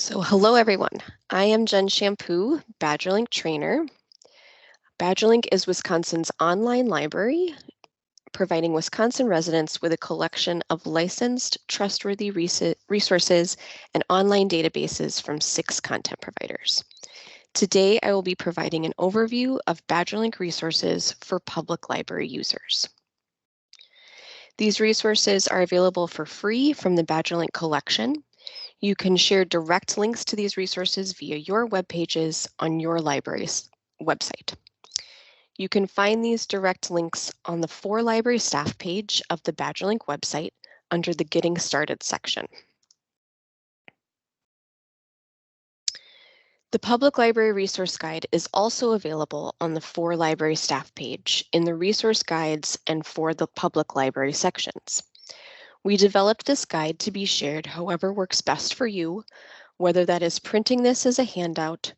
Hello everyone. I am Jen Shampoo, BadgerLink trainer. BadgerLink is Wisconsin's online library, providing Wisconsin residents with a collection of licensed, trustworthy resources and online databases from 6 content providers. Today, I will be providing an overview of BadgerLink resources for public library users. These resources are available for free from the BadgerLink collection. You can share direct links to these resources via your web pages on your library's website. You can find these direct links on the For Library Staff page of the BadgerLink website under the Getting Started section. The Public Library Resource Guide is also available on the For Library Staff page in the Resource Guides and For the Public Library sections. We developed this guide to be shared however works best for you, whether that is printing this as a handout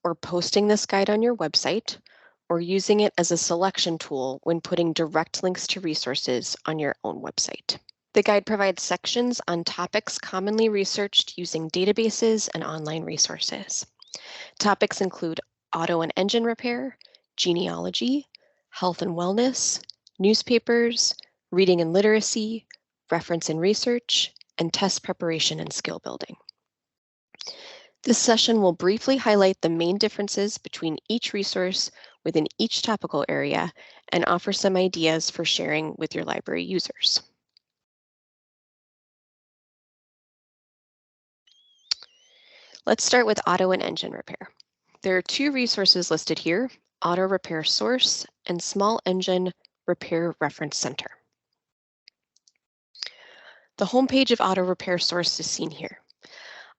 or posting this guide on your website or using it as a selection tool when putting direct links to resources on your own website. The guide provides sections on topics commonly researched using databases and online resources. Topics include auto and engine repair, genealogy, health and wellness, newspapers, reading and literacy, reference and research, and test preparation and skill building. This session will briefly highlight the main differences between each resource within each topical area and offer some ideas for sharing with your library users. Let's start with auto and engine repair. There are 2 resources listed here, Auto Repair Source and Small Engine Repair Reference Center. The homepage of Auto Repair Source is seen here.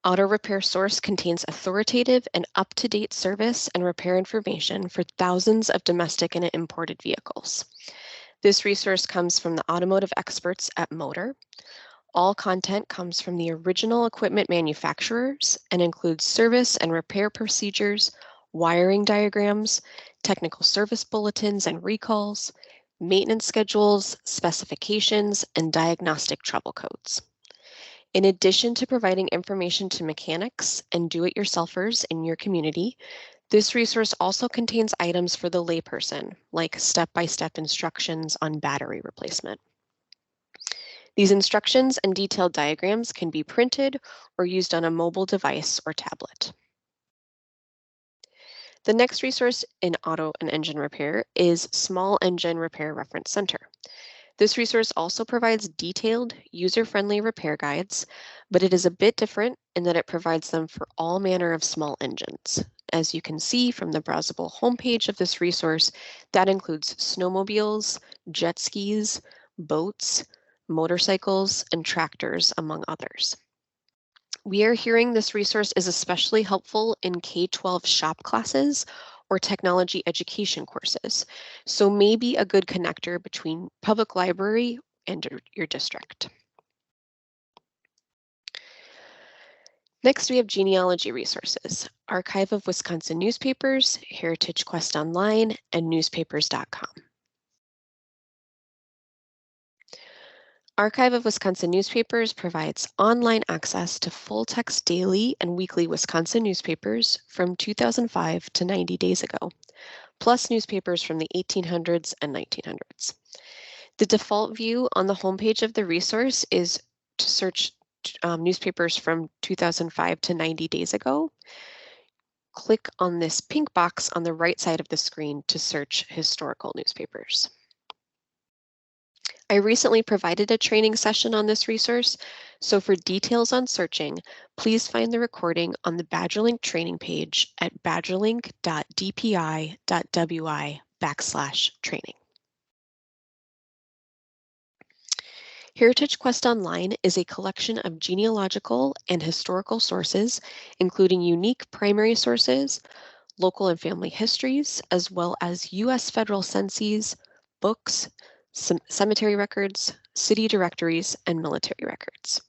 Auto Repair Source contains authoritative and up-to-date service and repair information for thousands of domestic and imported vehicles. This resource comes from the automotive experts at Motor. All content comes from the original equipment manufacturers and includes service and repair procedures, wiring diagrams, technical service bulletins and recalls, maintenance schedules, specifications, and diagnostic trouble codes. In addition to providing information to mechanics and do-it-yourselfers in your community, this resource also contains items for the layperson, like step-by-step instructions on battery replacement. These instructions and detailed diagrams can be printed or used on a mobile device or tablet. The next resource in auto and engine repair is Small Engine Repair Reference Center. This resource also provides detailed, user-friendly repair guides, but it is a bit different in that it provides them for all manner of small engines. As you can see from the browsable homepage of this resource, that includes snowmobiles, jet skis, boats, motorcycles, and tractors, among others. We are hearing this resource is especially helpful in K-12 shop classes or technology education courses, so may be a good connector between public library and your district. Next, we have genealogy resources, Archive of Wisconsin Newspapers, Heritage Quest Online, and newspapers.com. Archive of Wisconsin Newspapers provides online access to full-text daily and weekly Wisconsin newspapers from 2005 to 90 days ago, plus newspapers from the 1800s and 1900s. The default view on the homepage of the resource is to search newspapers from 2005 to 90 days ago. Click on this pink box on the right side of the screen to search historical newspapers. I recently provided a training session on this resource, so for details on searching, please find the recording on the BadgerLink training page at badgerlink.dpi.wi/training. Heritage Quest Online is a collection of genealogical and historical sources, including unique primary sources, local and family histories, as well as U.S. federal censuses, books, cemetery records, city directories, and military records.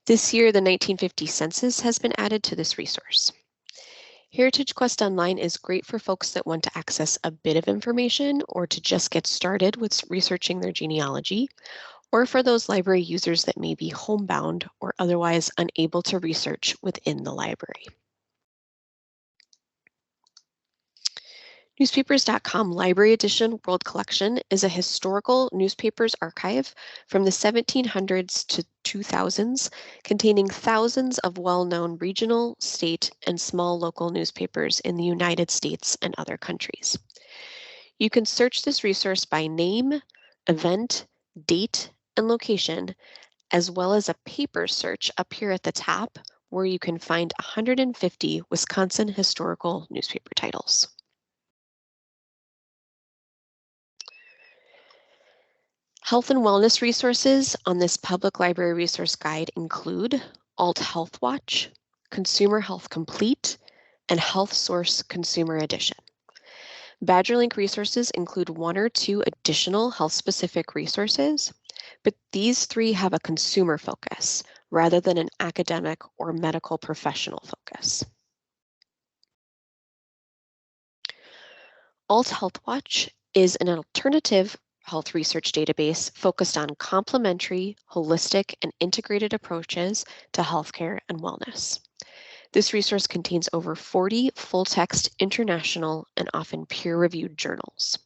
This year, the 1950 census has been added to this resource. Heritage Quest Online is great for folks that want to access a bit of information or to just get started with researching their genealogy, or for those library users that may be homebound or otherwise unable to research within the library. Newspapers.com Library Edition World Collection is a historical newspapers archive from the 1700s to 2000s, containing thousands of well-known regional, state, and small local newspapers in the United States and other countries. You can search this resource by name, event, date, and location, as well as a paper search up here at the top, where you can find 150 Wisconsin historical newspaper titles. Health and wellness resources on this public library resource guide include Alt Health Watch, Consumer Health Complete, and Health Source Consumer Edition. BadgerLink resources include one or two additional health-specific resources, but these three have a consumer focus rather than an academic or medical professional focus. Alt Health Watch is an alternative health research database focused on complementary, holistic, and integrated approaches to healthcare and wellness. This resource contains over 40 full-text international and often peer-reviewed journals.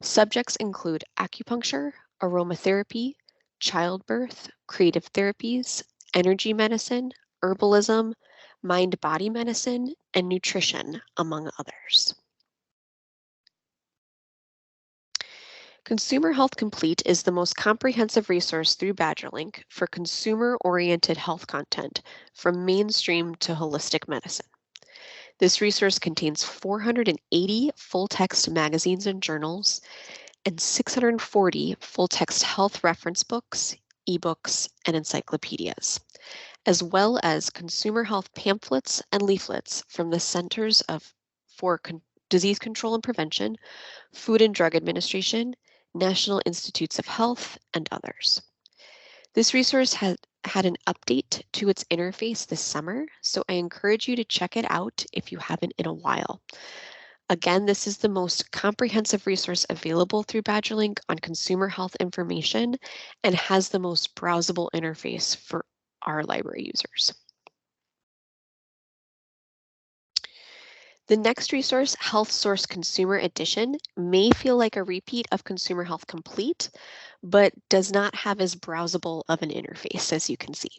Subjects include acupuncture, aromatherapy, childbirth, creative therapies, energy medicine, herbalism, mind-body medicine, and nutrition, among others. Consumer Health Complete is the most comprehensive resource through BadgerLink for consumer-oriented health content from mainstream to holistic medicine. This resource contains 480 full-text magazines and journals and 640 full-text health reference books, ebooks, and encyclopedias, as well as consumer health pamphlets and leaflets from the Centers for Disease Control and Prevention, Food and Drug Administration, National Institutes of Health, and others. This resource had an update to its interface this summer, so I encourage you to check it out if you haven't in a while. Again, this is the most comprehensive resource available through BadgerLink on consumer health information and has the most browsable interface for our library users. The next resource, Health Source Consumer Edition, may feel like a repeat of Consumer Health Complete, but does not have as browsable of an interface, as you can see.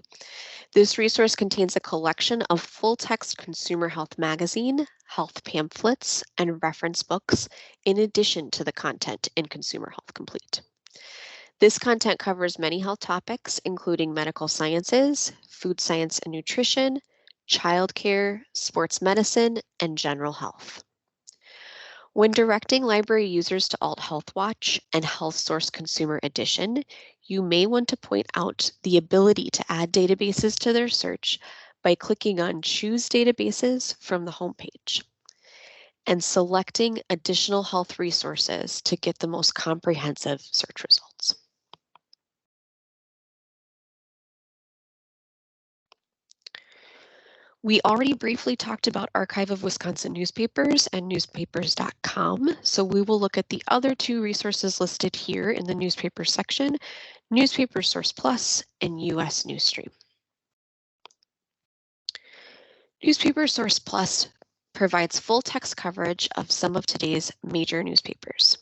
This resource contains a collection of full-text consumer health magazine, health pamphlets, and reference books, in addition to the content in Consumer Health Complete. This content covers many health topics, including medical sciences, food science and nutrition, childcare, sports medicine, and general health. When directing library users to Alt Health Watch and Health Source Consumer Edition, you may want to point out the ability to add databases to their search by clicking on Choose Databases from the homepage and selecting additional health resources to get the most comprehensive search results. We already briefly talked about Archive of Wisconsin Newspapers and newspapers.com, so we will look at the other two resources listed here in the newspaper section, Newspaper Source Plus and US Newsstream. Newspaper Source Plus provides full text coverage of some of today's major newspapers.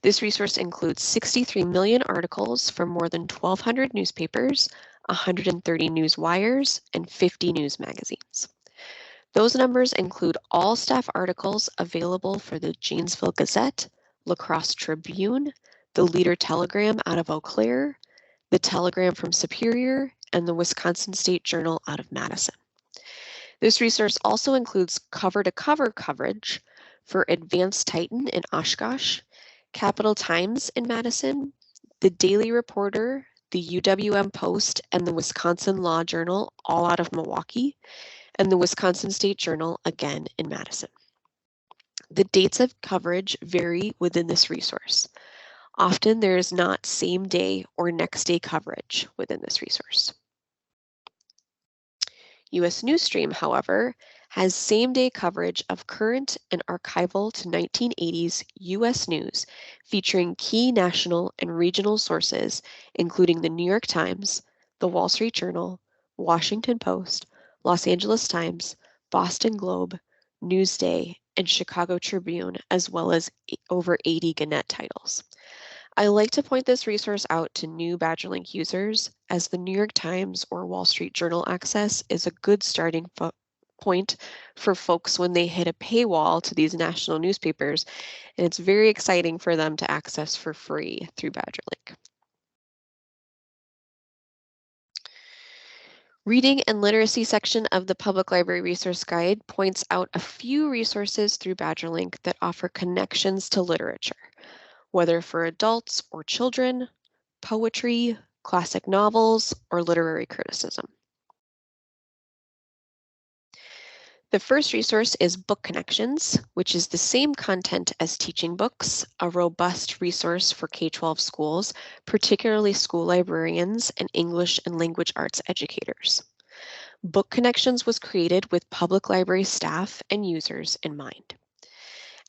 This resource includes 63 million articles from more than 1,200 newspapers, 130 news wires, and 50 news magazines. Those numbers include all staff articles available for the Janesville Gazette, La Crosse Tribune, the Leader Telegram out of Eau Claire, the Telegram from Superior, and the Wisconsin State Journal out of Madison. This resource also includes cover-to-cover coverage for Advanced Titan in Oshkosh, Capital Times in Madison, the Daily Reporter, the UWM Post, and the Wisconsin Law Journal, all out of Milwaukee, and the Wisconsin State Journal, again in Madison. The dates of coverage vary within this resource. Often there is not same day or next day coverage within this resource. U.S. Newsstream, however, has same-day coverage of current and archival to 1980s U.S. news featuring key national and regional sources, including the New York Times, the Wall Street Journal, Washington Post, Los Angeles Times, Boston Globe, Newsday, and Chicago Tribune, as well as over 80 Gannett titles. I like to point this resource out to new BadgerLink users, as the New York Times or Wall Street Journal access is a good starting point for folks when they hit a paywall to these national newspapers, and it's very exciting for them to access for free through BadgerLink. Reading and Literacy section of the Public Library Resource Guide points out a few resources through BadgerLink that offer connections to literature, whether for adults or children, poetry, classic novels, or literary criticism. The first resource is Book Connections, which is the same content as Teaching Books, a robust resource for K-12 schools, particularly school librarians and English and language arts educators. Book Connections was created with public library staff and users in mind.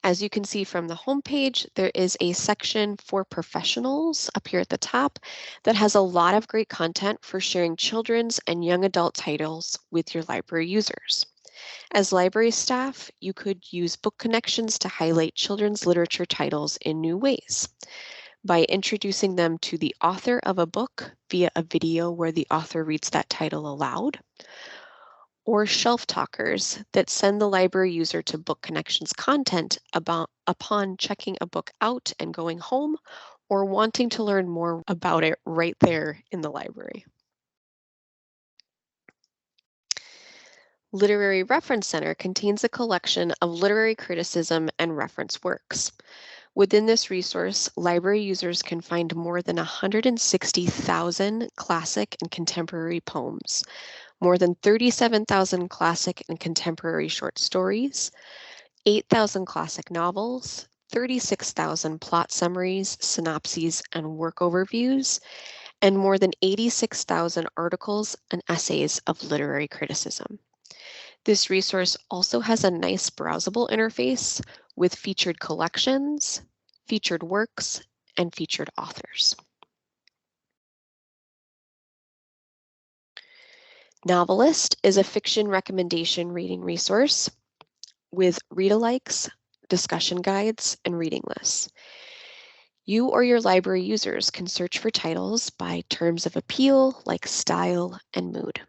As you can see from the homepage, there is a section for professionals up here at the top that has a lot of great content for sharing children's and young adult titles with your library users. As library staff, you could use Book Connections to highlight children's literature titles in new ways by introducing them to the author of a book via a video where the author reads that title aloud, or shelf talkers that send the library user to Book Connections content upon checking a book out and going home, or wanting to learn more about it right there in the library. Literary Reference Center contains a collection of literary criticism and reference works. Within this resource, library users can find more than 160,000 classic and contemporary poems, more than 37,000 classic and contemporary short stories, 8,000 classic novels, 36,000 plot summaries, synopses, and work overviews, and more than 86,000 articles and essays of literary criticism. This resource also has a nice browsable interface with featured collections, featured works, and featured authors. Novelist is a fiction recommendation reading resource with read-alikes, discussion guides, and reading lists. You or your library users can search for titles by terms of appeal like style and mood.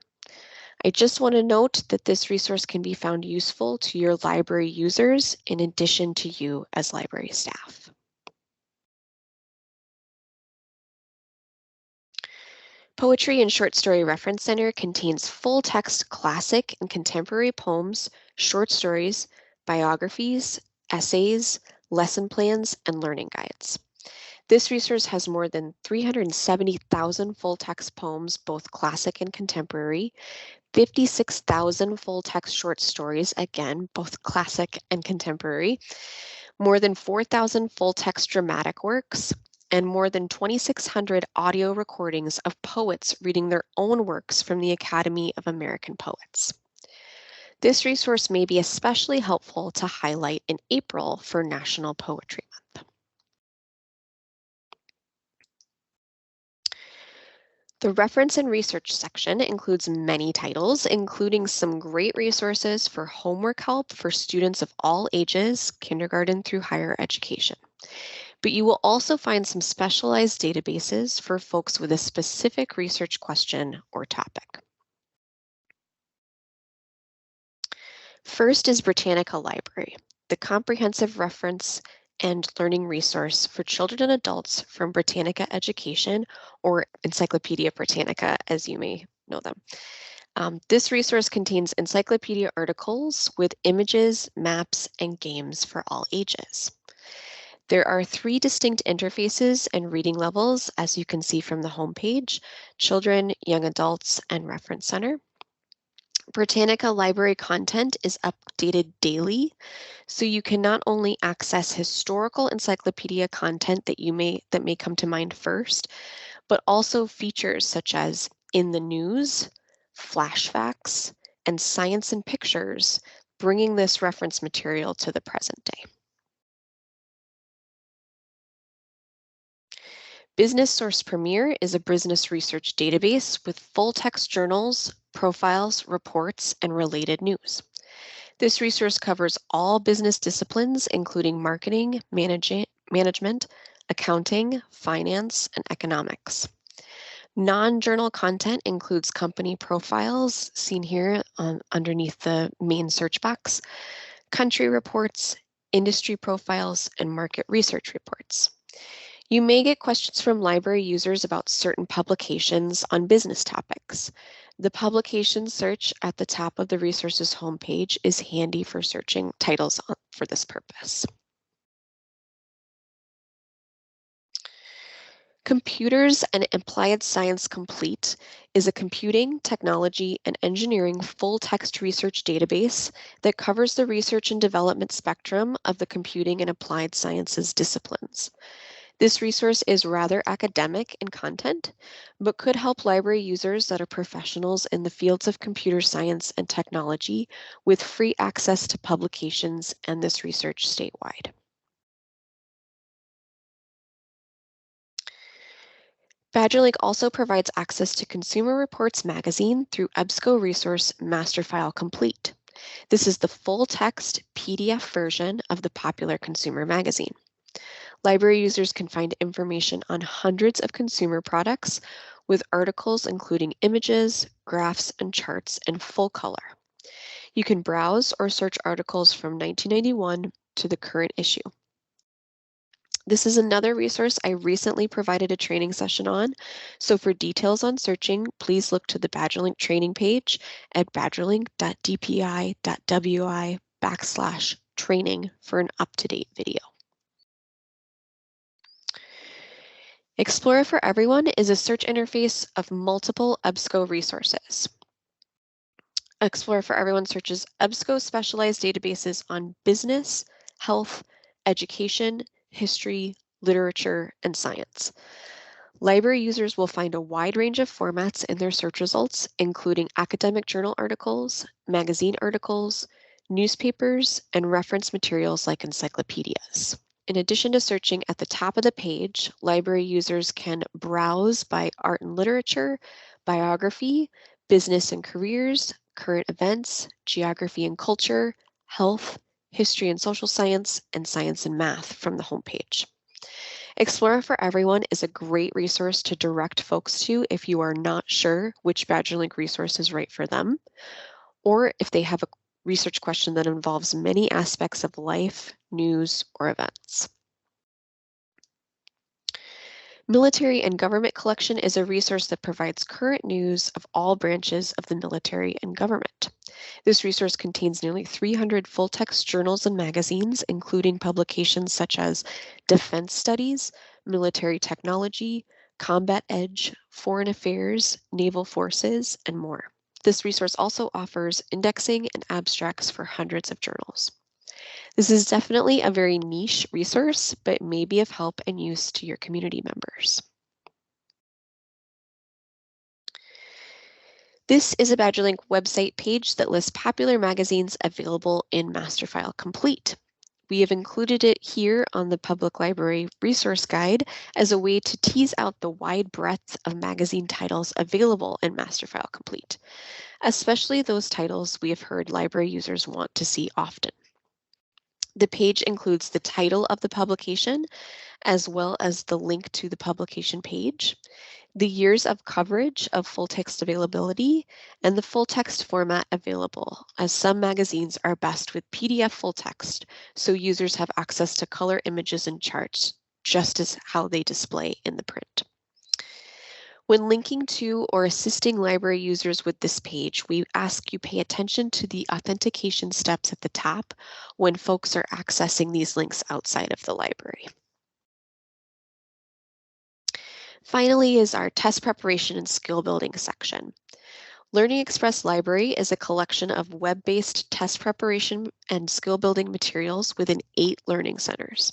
I just want to note that this resource can be found useful to your library users in addition to you as library staff. Poetry and Short Story Reference Center contains full-text classic and contemporary poems, short stories, biographies, essays, lesson plans, and learning guides. This resource has more than 370,000 full-text poems, both classic and contemporary, 56,000 full-text short stories, again, both classic and contemporary, more than 4,000 full-text dramatic works, and more than 2,600 audio recordings of poets reading their own works from the Academy of American Poets. This resource may be especially helpful to highlight in April for National Poetry Month. The reference and research section includes many titles, including some great resources for homework help for students of all ages, kindergarten through higher education. But you will also find some specialized databases for folks with a specific research question or topic. First is Britannica Library, the comprehensive reference and learning resource for children and adults from Britannica Education, or Encyclopedia Britannica, as you may know them. This resource contains encyclopedia articles with images, maps, and games for all ages. There are 3 distinct interfaces and reading levels, as you can see from the homepage: children, young adults, and reference center. Britannica library content is updated daily, so you can not only access historical encyclopedia content that may come to mind first, but also features such as In the News, Flash Facts, and science and pictures, bringing this reference material to the present day. Business Source Premier is a business research database with full-text journals, profiles, reports, and related news. This resource covers all business disciplines, including marketing, management, accounting, finance, and economics. Non-journal content includes company profiles, seen here underneath the main search box, country reports, industry profiles, and market research reports. You may get questions from library users about certain publications on business topics. The publication search at the top of the resources homepage is handy for searching titles for this purpose. Computers and Applied Science Complete is a computing, technology, and engineering full-text research database that covers the research and development spectrum of the computing and applied sciences disciplines. This resource is rather academic in content, but could help library users that are professionals in the fields of computer science and technology with free access to publications and this research statewide. BadgerLink also provides access to Consumer Reports magazine through EBSCO Resource Master File Complete. This is the full-text PDF version of the popular consumer magazine. Library users can find information on hundreds of consumer products with articles including images, graphs, and charts in full color. You can browse or search articles from 1991 to the current issue. This is another resource I recently provided a training session on, so for details on searching, please look to the BadgerLink training page at badgerlink.dpi.wi/training for an up-to-date video. Explorer for Everyone is a search interface of multiple EBSCO resources. Explorer for Everyone searches EBSCO specialized databases on business, health, education, history, literature, and science. Library users will find a wide range of formats in their search results, including academic journal articles, magazine articles, newspapers, and reference materials like encyclopedias. In addition to searching at the top of the page, library users can browse by art and literature, biography, business and careers, current events, geography and culture, health, history and social science, and science and math from the homepage. Explorer for Everyone is a great resource to direct folks to if you are not sure which BadgerLink resource is right for them, or if they have a research question that involves many aspects of life, news, or events. Military and Government Collection is a resource that provides current news of all branches of the military and government. This resource contains nearly 300 full-text journals and magazines, including publications such as Defense Studies, Military Technology, Combat Edge, Foreign Affairs, Naval Forces, and more. This resource also offers indexing and abstracts for hundreds of journals. This is definitely a very niche resource, but may be of help and use to your community members. This is a BadgerLink website page that lists popular magazines available in Master File Complete. We have included it here on the Public Library Resource Guide as a way to tease out the wide breadth of magazine titles available in Master File Complete, especially those titles we have heard library users want to see often. The page includes the title of the publication, as well as the link to the publication page, the years of coverage of full text availability, and the full text format available, as some magazines are best with PDF full text, so users have access to color images and charts, just as how they display in the print. When linking to or assisting library users with this page, we ask you pay attention to the authentication steps at the top when folks are accessing these links outside of the library. Finally is our test preparation and skill building section. Learning Express Library is a collection of web-based test preparation and skill building materials within 8 learning centers.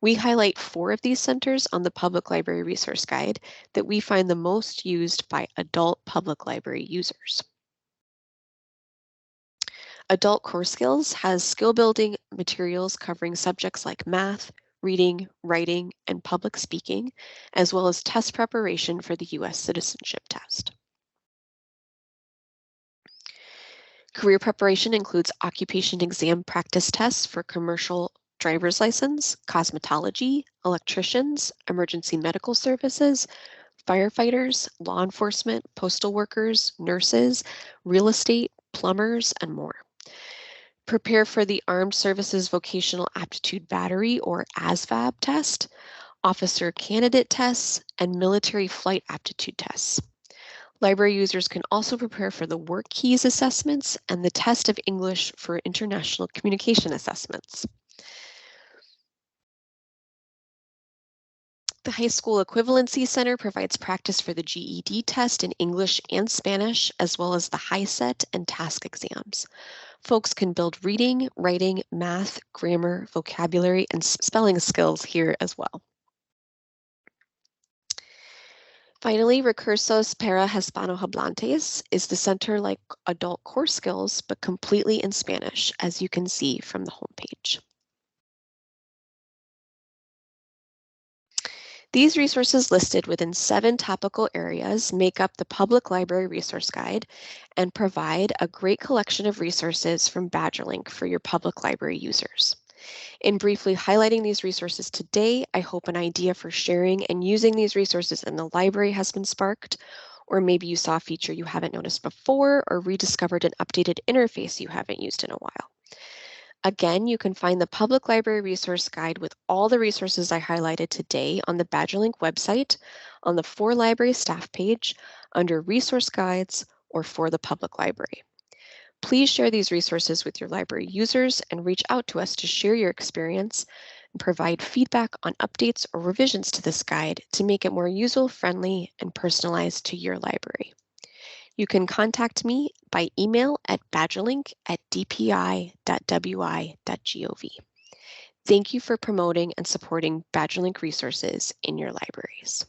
We highlight 4 of these centers on the Public Library Resource Guide that we find the most used by adult public library users. Adult Core Skills has skill building materials covering subjects like math, reading, writing, and public speaking, as well as test preparation for the U.S. citizenship test. Career preparation includes occupation exam practice tests for commercial driver's license, cosmetology, electricians, emergency medical services, firefighters, law enforcement, postal workers, nurses, real estate, plumbers, and more. Prepare for the Armed Services Vocational Aptitude Battery or ASVAB test, officer candidate tests, and military flight aptitude tests. Library users can also prepare for the Work Keys assessments and the test of English for international communication assessments. The High School Equivalency Center provides practice for the GED test in English and Spanish, as well as the HiSET and TASK exams. Folks can build reading, writing, math, grammar, vocabulary, and spelling skills here as well. Finally, Recursos para Hispanohablantes is the center like Adult Core Skills, but completely in Spanish, as you can see from the homepage. These resources listed within 7 topical areas make up the Public Library Resource Guide and provide a great collection of resources from BadgerLink for your public library users. In briefly highlighting these resources today, I hope an idea for sharing and using these resources in the library has been sparked, or maybe you saw a feature you haven't noticed before or rediscovered an updated interface you haven't used in a while. Again, you can find the Public Library Resource Guide with all the resources I highlighted today on the BadgerLink website, on the For Library staff page, under Resource Guides, or For the Public Library. Please share these resources with your library users and reach out to us to share your experience and provide feedback on updates or revisions to this guide to make it more user-friendly and personalized to your library. You can contact me by email at badgerlink@dpi.wi.gov. Thank you for promoting and supporting BadgerLink resources in your libraries.